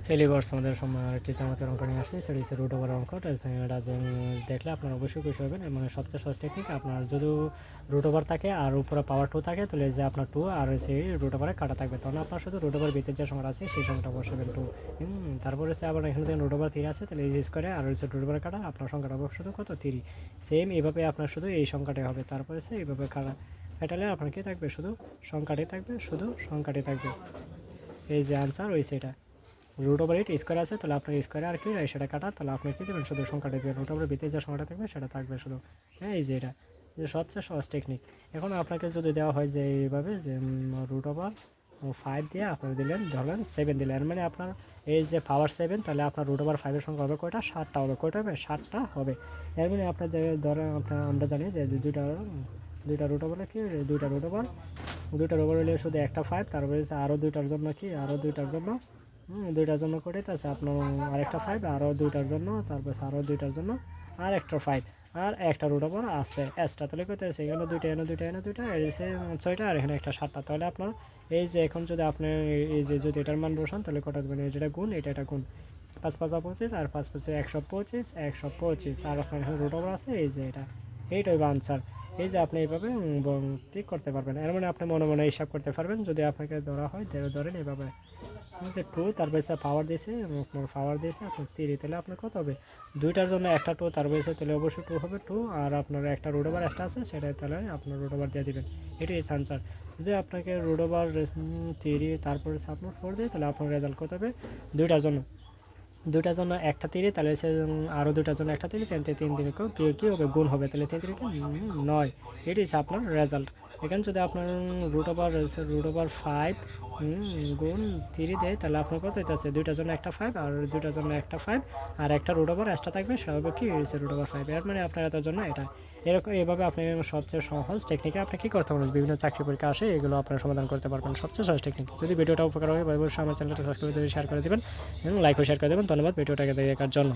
হেলিভার্স আমাদের সময় আরেকটি চমৎকার অঙ্ক নিয়ে আসছে, সেটি হচ্ছে রুট ওভার অঙ্ক। এটা দেখলে আপনারা অবশ্যই খুশি হবেন এবং সবচেয়ে সহজ টেকনিক। আপনার যদি রুট ওভার থাকে আর উপরে পাওয়ার 2 থাকে, তাহলে যে আপনার 2 আর সেই রুট ওভারে কাটা থাকবে, তখন আপনার শুধু রুট ওভার ভিতরে যে সংখ্যা আছে সেই সংখ্যাটা বসাবেন 2। তারপরে হচ্ছে আবার এখানে থেকে রুট ওভার 3 আছে, তাহলে এই স্কোয়ারে আর হচ্ছে রুট ওভার কাটা আপনার সংখ্যাটা শুধু কত 3। সেম এইভাবে আপনার শুধু এই সংখ্যাটাই হবে। তারপরে হচ্ছে এইভাবে কাটালে আপনার কি থাকবে, শুধু সংখ্যাটাই থাকবে, শুধু সংখ্যাটাই থাকবে। এই যে আনসার ওই সেটা রুট ওভার 8 স্কোয়ার আছে, তাহলে আপনার স্কোয়ারে আর কি সেটা কাটা, তাহলে আপনি কী দেবেন, শুধু সংখ্যাটা দেবেন। রুট ওভারের ভিতরে যে সংখ্যাটা থাকবে সেটা থাকবে শুধু। হ্যাঁ, এই যে এটা যে সবচেয়ে সহজ টেকনিক। এখন আপনাকে যদি দেওয়া হয় যে এইভাবে যে রুট ওভার 5 দিয়ে আপনার দিলেন, ধরলেন 7 দিলেন, মানে আপনার এই যে পাওয়ার 7, তাহলে আপনার রুট ওভার 5-এর সংখ্যা হবে কয়টা, 7টা হবে। কয়টা হবে, 7টা হবে। এর মানে আপনার যে ধরেন আমরা জানি যে দুইটা রুট ওভার কি, দুইটা রুট ওভার হলে শুধু একটা 5, তারপরে আরও দুইটার জন্য কি, আরও দুইটার জন্য করে আছে আপনার আরেকটা 5, আরও দুইটার জন্য, তারপর আরও দুইটার জন্য আর একটা 5, আর একটা রুট ওভার আছে এক্সট্রা, তাহলে কত আছে, এখানে দুইটা, এনে দুইটা এসে 6টা, আর এখানে একটা 7টা। তাহলে আপনার এই যে এখন যদি আপনি এই যে যদি এটার মান বসান, তাহলে কটা দেবেন, এটা গুণ, এটা গুণ, 5 5 25, আর 5 5 125, আর আপনার এখানে রুট ওভার আছে, এই যে এইটাই আনসার। এই যে আপনি এইভাবে ঠিক করতে পারবেন। এর মানে আপনি মনে মনে হিসাব করতে পারবেন। যদি আপনাকে ধরা হয়, ধরেন এইভাবে যে 2, তারপরে পাওয়ার দিয়েছে, আপনার 3, তাহলে আপনার কত হবে, দুইটার জন্য একটা 2, তারপরে তাহলে অবশ্যই 2 হবে 2, আর আপনার একটা রুট ওভার এক্সট্রা আছে, সেটা তাহলে আপনার রুট ওভার দিয়ে দেবেন। এটাই আনসার। যদি আপনাকে রুট ওভার 3, তারপরে আপনার 4 দেয়, তাহলে আপনার রেজাল্ট কত হবে, দুইটার জন্য একটা 3, তাহলে সে আরও দুইটার জন্য একটা 3, 3 3 কী হবে, গুণ হবে, তাহলে 3 3 9। এটি হচ্ছে আপনার রেজাল্ট। এখানে যদি আপনার রুট ওভার 5 গুণ 3 দেয়, তাহলে আপনার কত হইতেছে, দুইটার জন্য একটা 5, আর দুইটার জন্য একটা 5, আর একটা রুট ওভার এক্সট্রা থাকবে, সে হবে কি হয়েছে রুট ওভার 5। এর মানে আপনার এটার জন্য এটা এরকম। এইভাবে আপনি সবচেয়ে সহজ টেকনিকে আপনি কী করতে পারবেন, বিভিন্ন চাকরি পরীক্ষা আসে, এগুলো আপনার সমাধান করতে পারবেন, সবচেয়ে সহজ টেকনিক। যদি ভিডিওটা উপকার হয়, অবশ্যই আমার চ্যানেলটা সাবস্ক্রাইব করে শেয়ার করে দেবেন এবং লাইক ও শেয়ার করে দেবেন। ধন্যবাদ ভিডিওটাকে দেখার জন্য।